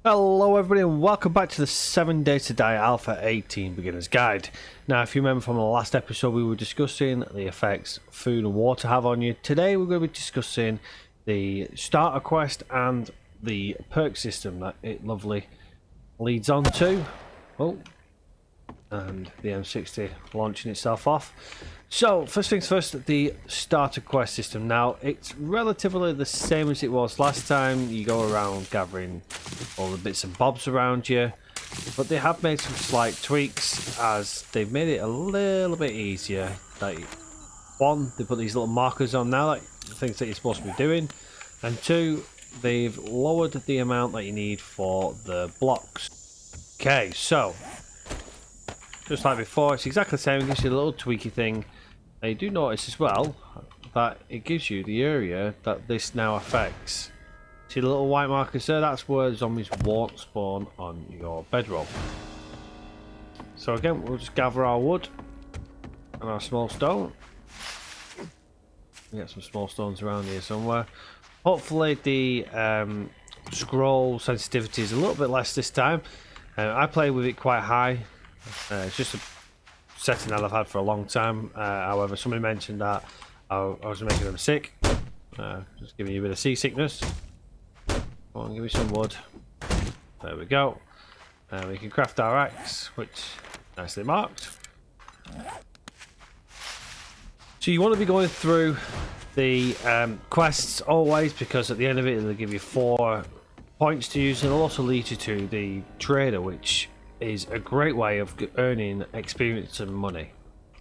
Hello everybody and welcome back to the 7 Days to Die Alpha 18 Beginner's Guide. Now if you remember from the last episode we were discussing the effects food and water have on you. Today we're going to be discussing the starter quest and the perk system that it lovely leads on to. Oh, and the M60 launching itself off. So first things first, the starter quest system. Now it's relatively the same as it was last time. You go around gathering all the bits and bobs around you, but they have made some slight tweaks as they've made it a little bit easier. Like, one, they put these little markers on now, like the things that you're supposed to be doing, and two, they've lowered the amount that you need for the blocks. Okay, so just like before, it's exactly the same. It gives you a little tweaky thing. Now you do notice as well that it gives you the area that this now affects. See the little white markers there? That's where zombies won't spawn on your bedroll. So again, we'll just gather our wood and our small stone. We get some small stones around here somewhere. Hopefully the scroll sensitivity is a little bit less this time. I play with it quite high. It's just a setting that I've had for a long time. However, somebody mentioned that I was making them sick. Just giving you a bit of seasickness. Go on, give me some wood. There we go. We can craft our axe, which is nicely marked. So you want to be going through the quests always, because at the end of it it'll give you 4 points to use, and it'll also lead you to the trader, which is a great way of earning experience and money.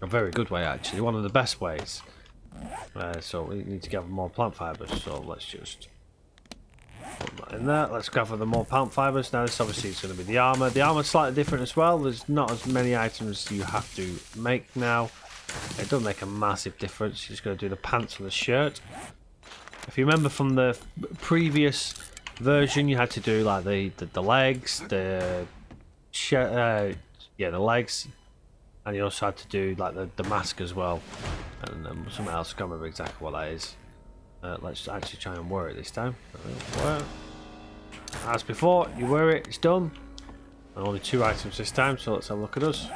A very good way, actually, one of the best ways. So we need to gather more plant fibers, so let's just put that in there. Let's gather the more plant fibers. Now this obviously is going to be the armor. The armor's slightly different as well. There's not as many items you have to make now. It doesn't make a massive difference. You're just going to do the pants and the shirt. If you remember from the previous version, you had to do like the legs, the legs, and you also had to do like the mask as well, and something else. I can't remember exactly what that is. Let's actually try and wear it this time. As before, you wear it, it's done. And only 2 items this time, so let's have a look at us.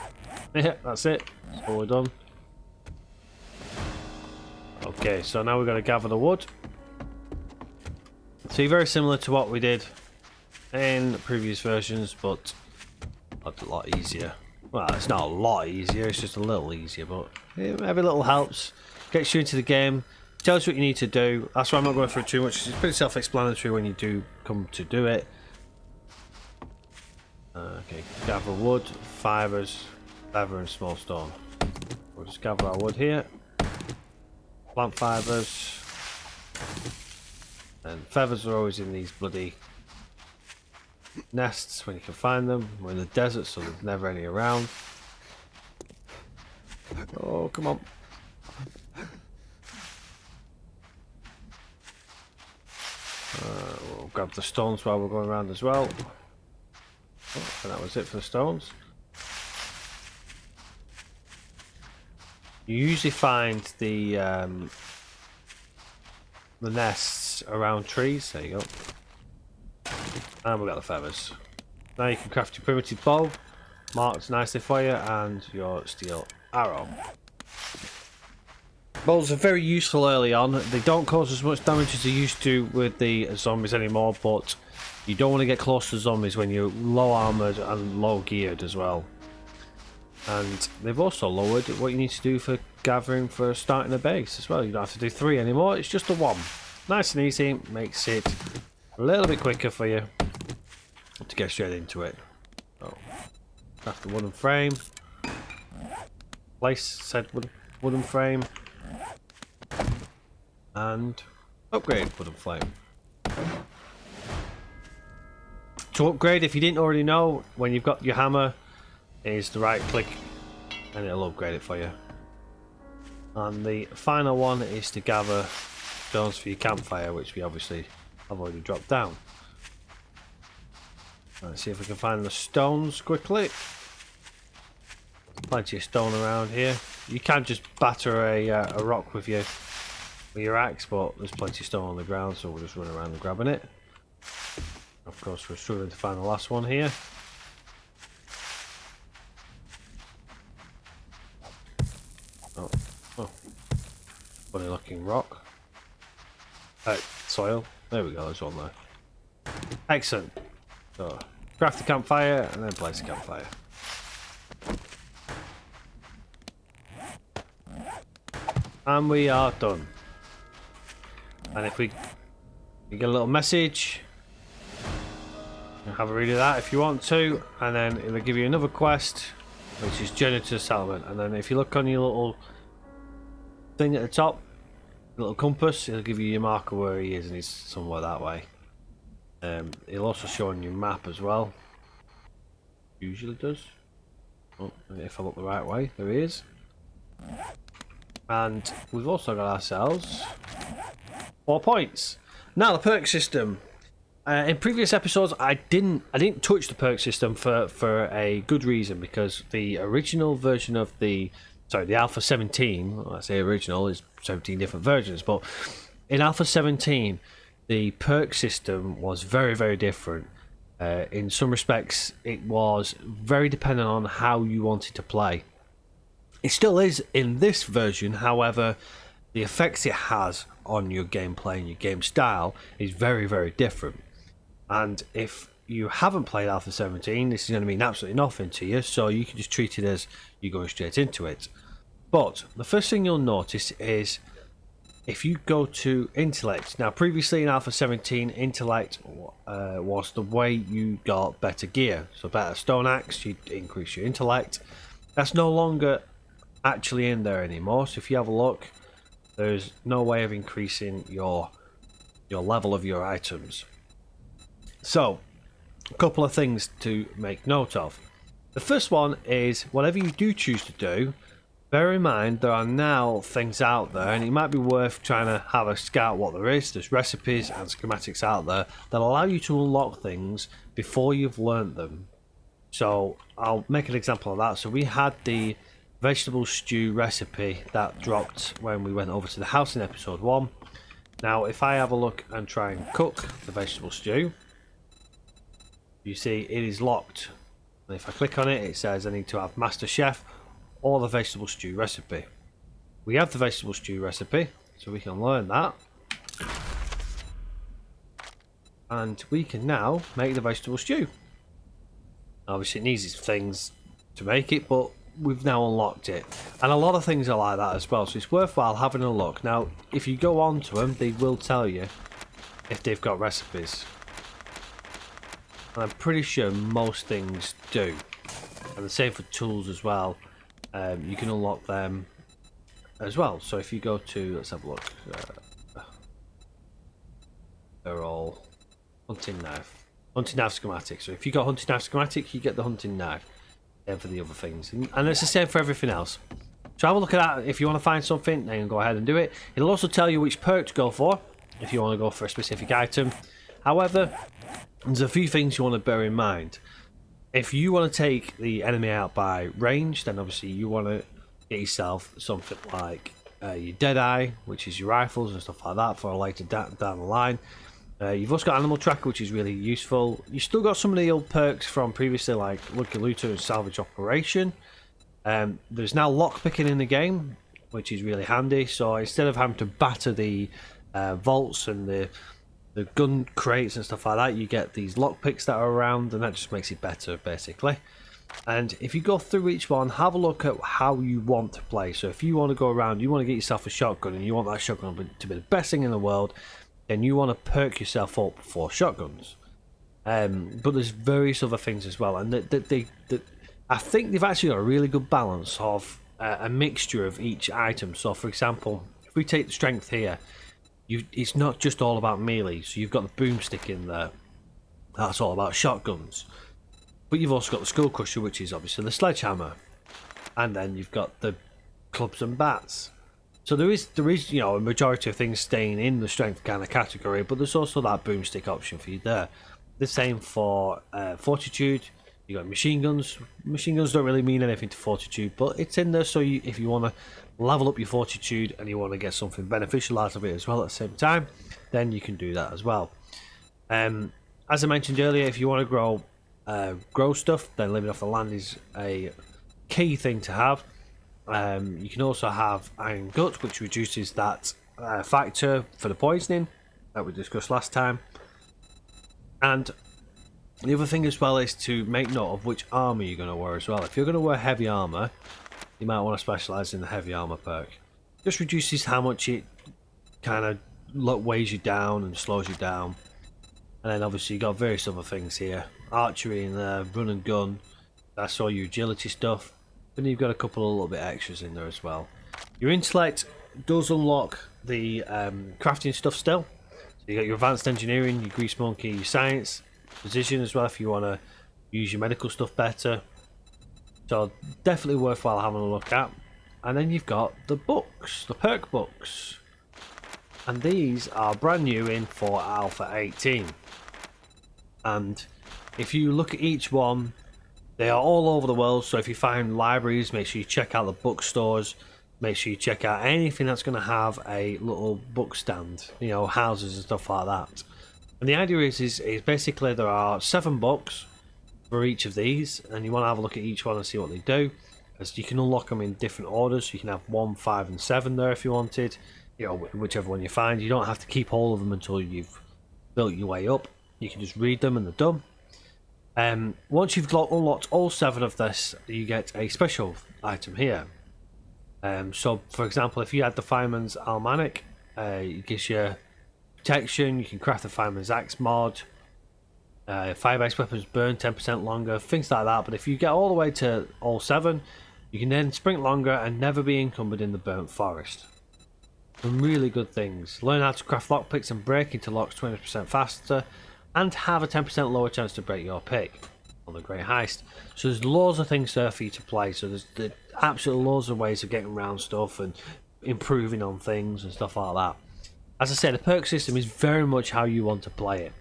Yeah, that's it. That's all we're done. Okay, so now we've got to gather the wood. See, very similar to what we did in previous versions, but a lot easier. Well, it's not a lot easier, it's just a little easier, but every little helps. Gets you into the game, tells you what you need to do. That's why I'm not going through too much. It's pretty self-explanatory when you do come to do it. Okay, gather wood, fibers, leather and small stone. We'll just gather our wood here. Plant fibers. And feathers are always in these bloody nests when you can find them. We're in the desert, so there's never any around. Oh, come on. We'll grab the stones while we're going around as well. Oh, and that was it for the stones. You usually find the nests around trees. There you go. And we've got the feathers. Now you can craft your primitive bow, marked nicely for you, and your steel arrow. Bows are very useful early on. They don't cause as much damage as they used to with the zombies anymore, but you don't want to get close to zombies when you're low armoured and low geared as well. And they've also lowered what you need to do for gathering for starting a base as well. You don't have to do 3 anymore, it's just a 1. Nice and easy, makes it a little bit quicker for you to get straight into it. So, craft the wooden frame. Place said wooden frame. And upgrade wooden frame. To upgrade, if you didn't already know, when you've got your hammer, is the right click and it'll upgrade it for you. And the final one is to gather stones for your campfire, which we obviously have already dropped down. Let's see if we can find the stones quickly. Plenty of stone around here. You can just batter a rock with your axe, but there's plenty of stone on the ground, so we'll just run around and grabbing it. Of course, we're struggling to find the last one here. Oh. Funny looking rock. Soil. There we go, there's one there. Excellent. So, craft the campfire and then place the campfire. And we are done. And if you get a little message, have a read of that if you want to, and then it'll give you another quest, which is Journey to the Settlement. And then if you look on your little thing at the top, little compass, it'll give you your marker where he is, and he's somewhere that way. It'll also show on your map as well. Usually does. Oh, if I look the right way, there he is. And we've also got ourselves 4 points. Now the perk system. In previous episodes, I didn't touch the perk system for a good reason, because the original version of the Alpha 17. Well, I say original, is 17 different versions, but in Alpha 17, the perk system was very, very different. In some respects, it was very dependent on how you wanted to play. It still is in this version, however, the effects it has on your gameplay and your game style is very, very different. And if you haven't played Alpha 17, this is going to mean absolutely nothing to you, so you can just treat it as you're going straight into it. But the first thing you'll notice is if you go to Intellect. Now, previously in Alpha 17, Intellect was the way you got better gear. So better stone axe, you'd increase your Intellect. That's no longer actually in there anymore, so if you have a look, there's no way of increasing your level of your items. So a couple of things to make note of. The first one is, whatever you do choose to do, bear in mind there are now things out there, and it might be worth trying to have a scout what there is. There's recipes and schematics out there that allow you to unlock things before you've learnt them. So I'll make an example of that. So we had the vegetable stew recipe that dropped when we went over to the house in episode 1. Now if I have a look and try and cook the vegetable stew, you see it is locked, and if I click on it, it says I need to have Master Chef or the vegetable stew recipe. We have the vegetable stew recipe, so we can learn that, and we can now make the vegetable stew. Obviously it needs its things to make it, but we've now unlocked it, and a lot of things are like that as well, so it's worthwhile having a look. Now if you go on to them, they will tell you if they've got recipes, and I'm pretty sure most things do, and the same for tools as well. You can unlock them as well. So if you go to, let's have a look, they're all hunting knife schematic. So if you got hunting knife schematic, you get the hunting knife. Same for the other things, and it's the same for everything else. So have a look at that. If you want to find something, then go ahead and do it. It'll also tell you which perk to go for if you want to go for a specific item. However, there's a few things you want to bear in mind. If you want to take the enemy out by range, then obviously you want to get yourself something like your Deadeye, which is your rifles and stuff like that for later down the line. You've also got Animal Tracker, which is really useful. You've still got some of the old perks from previously, like Lucky Looter and Salvage Operation. There's now lockpicking in the game, which is really handy. So instead of having to batter the vaults and the gun crates and stuff like that, you get these lockpicks that are around, and that just makes it better, basically. And if you go through each one, have a look at how you want to play. So if you want to go around, you want to get yourself a shotgun, and you want that shotgun to be the best thing in the world, then you want to perk yourself up for shotguns. But there's various other things as well, and I think they've actually got a really good balance of a mixture of each item. So for example, if we take the strength here, it's not just all about melee. So you've got the boomstick in there, that's all about shotguns, but you've also got the skull crusher, which is obviously the sledgehammer, and then you've got the clubs and bats. So there is a majority of things staying in the strength kind of category, but there's also that boomstick option for you there. The same for fortitude. You got machine guns. Machine guns don't really mean anything to fortitude, but it's in there. So if you want to level up your fortitude and you want to get something beneficial out of it as well at the same time, then you can do that as well. as I mentioned earlier, if you want to grow stuff, then living off the land is a key thing to have. You can also have iron gut, which reduces that factor for the poisoning that we discussed last time. And the other thing as well is to make note of which armor you're going to wear as well. If you're going to wear heavy armor, you might want to specialize in the heavy armor perk. Just reduces how much it kind of weighs you down and slows you down. And then obviously you've got various other things here. Archery and run and gun. That's all your agility stuff. Then you've got a couple of little bit extras in there as well. Your intellect does unlock the crafting stuff still. So you got your advanced engineering, your grease monkey, your science, precision as well if you want to use your medical stuff better. So definitely worthwhile having a look at. And then you've got the books, the perk books. And these are brand new in for Alpha 18. And if you look at each one, they are all over the world. So if you find libraries, make sure you check out the bookstores. Make sure you check out anything that's going to have a little book stand, you know, houses and stuff like that. And the idea is basically there are 7 books for each of these, and you want to have a look at each one and see what they do. As you can unlock them in different orders. You can have 1, 5, and 7 there if you wanted. You know, whichever one you find. You don't have to keep all of them until you've built your way up. You can just read them and they're done. Once you've unlocked all 7 of this, you get a special item here. So, for example, if you had the Fireman's Almanac, it gives you protection. You can craft the Fireman's Axe mod. Fire-based weapons burn 10% longer, things like that. But if you get all the way to all 7, you can then sprint longer and never be encumbered in the burnt forest. Some really good things. Learn how to craft lockpicks and break into locks 20% faster, and have a 10% lower chance to break your pick on the Great Heist. So there's loads of things there for you to play. So there's absolutely loads of ways of getting around stuff and improving on things and stuff like that. As I said, the perk system is very much how you want to play it.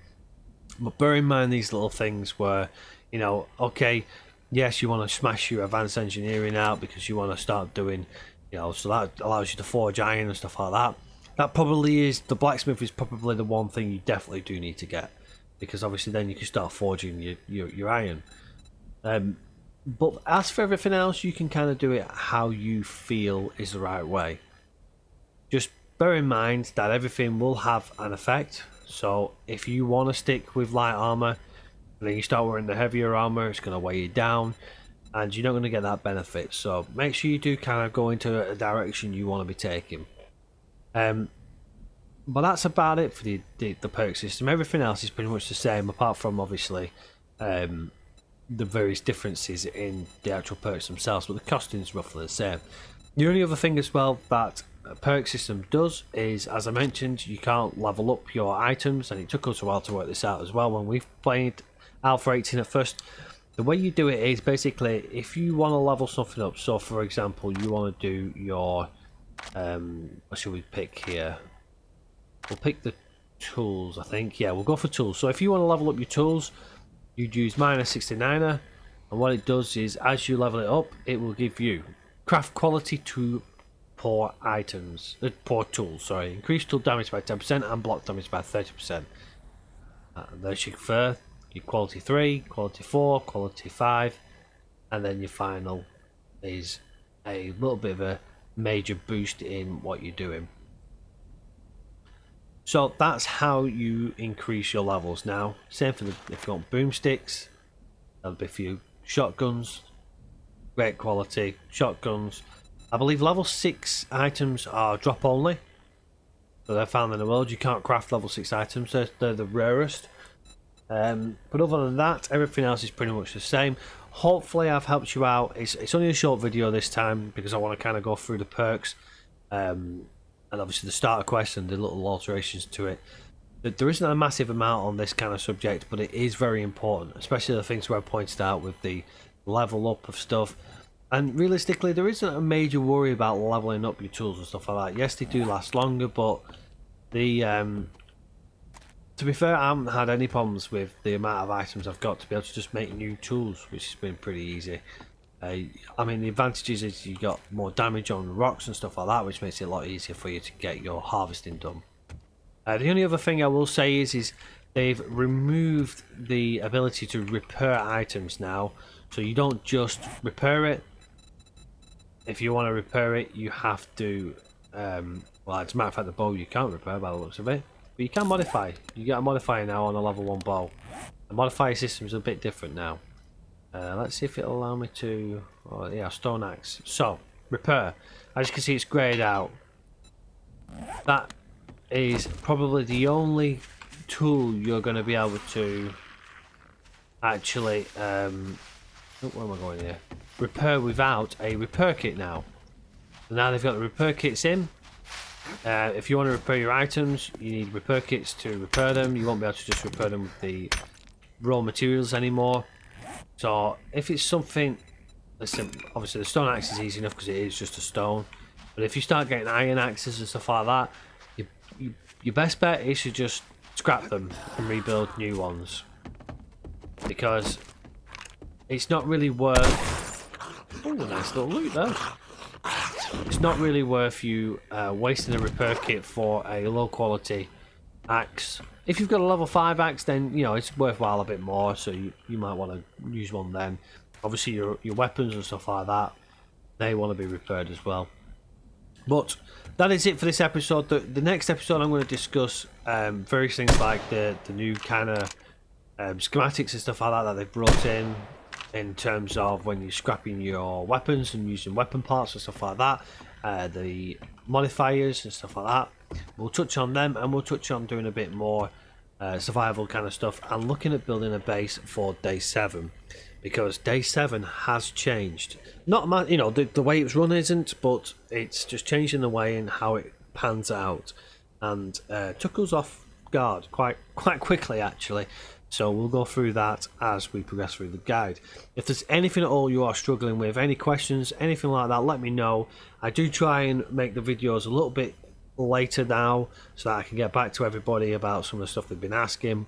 But bear in mind these little things where, you know, okay, yes, you want to smash your advanced engineering out because you want to start doing, you know, so that allows you to forge iron and stuff like that. That probably is, the blacksmith is probably the one thing you definitely do need to get, because obviously then you can start forging your iron. But as for everything else, you can kind of do it how you feel is the right way. Just bear in mind that everything will have an effect. So if you want to stick with light armor and then you start wearing the heavier armor, it's going to weigh you down and you're not going to get that benefit. So make sure you do kind of go into a direction you want to be taking. But that's about it for the perk system. Everything else is pretty much the same, apart from obviously the various differences in the actual perks themselves, but the costing is roughly the same. The only other thing as well that a perk system does is, as I mentioned, you can't level up your items, and it took us a while to work this out as well when we played Alpha 18 at first. The way you do it is basically, if you want to level something up, so for example you want to do your what should we pick here? We'll pick the tools, I think. Yeah, we'll go for tools. So if you want to level up your tools, you'd use -69er, and what it does is, as you level it up, it will give you craft quality to poor items, poor tools, sorry. Increase tool damage by 10% and block damage by 30%. And there's your fur, your quality 3, quality 4, quality 5, and then your final is a little bit of a major boost in what you're doing. So that's how you increase your levels. Now, same for if you want boomsticks, that'll be for you. Shotguns, great quality shotguns. I believe level 6 items are drop only, so they're found in the world. You can't craft level 6 items, they're the rarest. But other than that, everything else is pretty much the same. Hopefully I've helped you out. It's only a short video this time because I want to kind of go through the perks, and obviously the starter quest and the little alterations to it. There isn't a massive amount on this kind of subject, but it is very important, especially the things where I pointed out with the level up of stuff. And realistically, there isn't a major worry about leveling up your tools and stuff like that. Yes, they do last longer, but the to be fair, I haven't had any problems with the amount of items I've got to be able to just make new tools, which has been pretty easy. I mean, the advantages is you got more damage on rocks and stuff like that, which makes it a lot easier for you to get your harvesting done. The only other thing I will say is they've removed the ability to repair items now, so you don't just repair it. If you want to repair it, you have to well, as a matter of fact, the bow you can't repair by the looks of it, but you can modify. You get a modifier now on a level 1 bow. The modifier system is a bit different now. Let's see if it'll allow me to... Oh, yeah, stone axe. So, repair. As you can see, it's greyed out. That is probably the only tool you're going to be able to actually... where am I going here? Repair without a repair kit now. So now they've got the repair kits in. If you want to repair your items, you need repair kits to repair them. You won't be able to just repair them with the raw materials anymore. So if it's something, listen, obviously the stone axe is easy enough because it is just a stone. But if you start getting iron axes and stuff like that, your best bet is to just scrap them and rebuild new ones, because it's not really worth... Oh, nice little loot there. It's not really worth you wasting a repair kit for a low quality axe. If you've got a level 5 axe, then you know it's worthwhile a bit more, so you might want to use one then. Obviously your weapons and stuff like that, they want to be repaired as well. But that is it for this episode. The next episode I'm going to discuss various things like the new kind of schematics and stuff like that they've brought in terms of when you're scrapping your weapons and using weapon parts and stuff like that, the modifiers and stuff like that. We'll touch on them, and we'll touch on doing a bit more survival kind of stuff and looking at building a base for day 7, because day 7 has changed. Not you know, the way it's run isn't, but it's just changed in the way in how it pans out, and took us off guard quite quickly actually. So we'll go through that as we progress through the guide. If there's anything at all you are struggling with, any questions, anything like that, let me know. I do try and make the videos a little bit later now so that I can get back to everybody about some of the stuff they've been asking.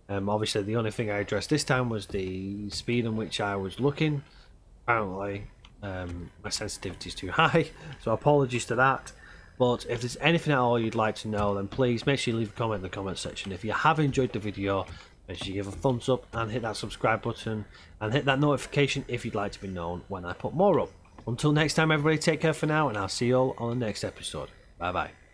Obviously the only thing I addressed this time was the speed in which I was looking. Apparently my sensitivity is too high, so apologies to that. But if there's anything at all you'd like to know, then please make sure you leave a comment in the comment section. If you have enjoyed the video, make sure you give a thumbs up and hit that subscribe button and hit that notification if you'd like to be known when I put more up. Until next time, everybody, take care for now, and I'll see you all on the next episode. Bye bye.